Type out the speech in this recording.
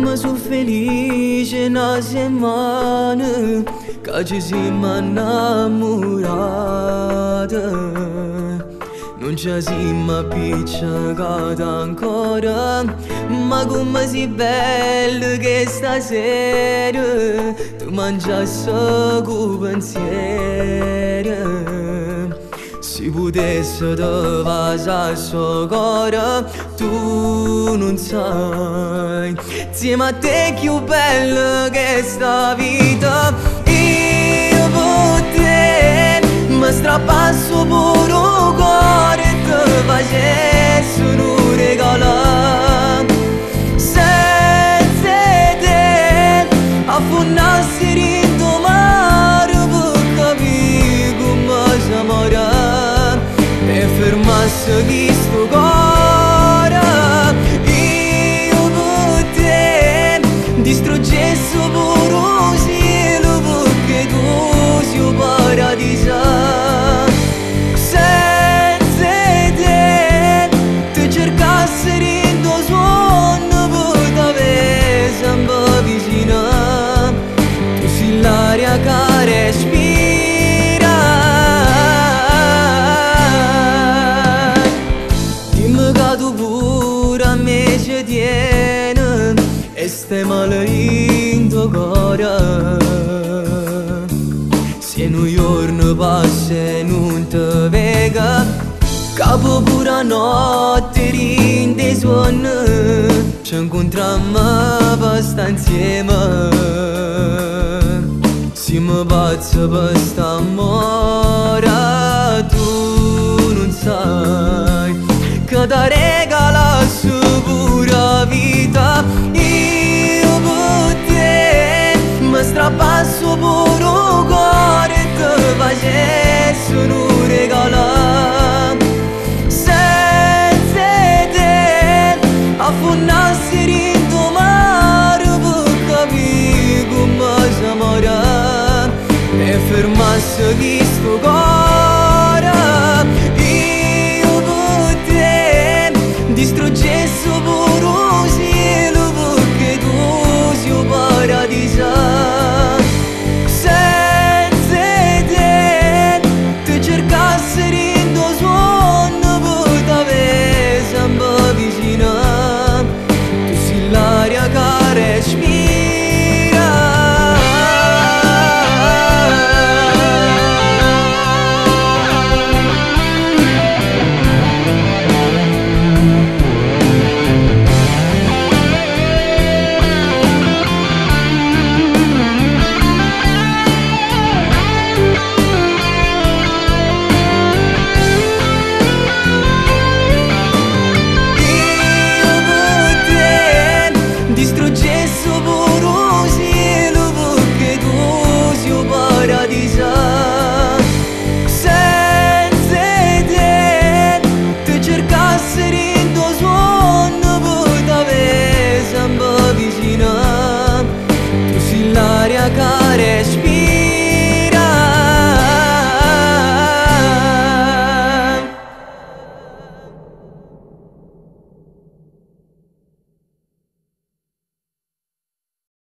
Ma sono felice una settimana che ci siamo innamorati. Non ci siamo appiccicati ancora, ma come si bello che stasera tu mangiassi con pensiero. Se potesse te vasare sto cuore, tu non sai. Insieme a te più bello che sta vita. Io per te mi strappasso pure un cuore e te facessi un regalo. Senza te affondassi in tuo mare per capire come si muore e fermasse questo cuore. Io per te distruggessi pure un cielo perché tu sei un paradiso. Senza te ti cercassi in tuo suono per t'avere sempre vicino. Tu sei l'aria che respira. Dimmi che tu pure a me ci tieni e stai male in tuo cuore. Se un giorno passa e non ti vega, capo pure a notte in dei suoni, ci incontriamo per stare insieme. Siamo pazzi per st'amore, tu non sai che ti regalassi pure vita. Io per te mi strappasso pure un cuore e te facessi un regalo. Senza te affondassi in tuo mare per capire come si muore e fermasse questo cuore.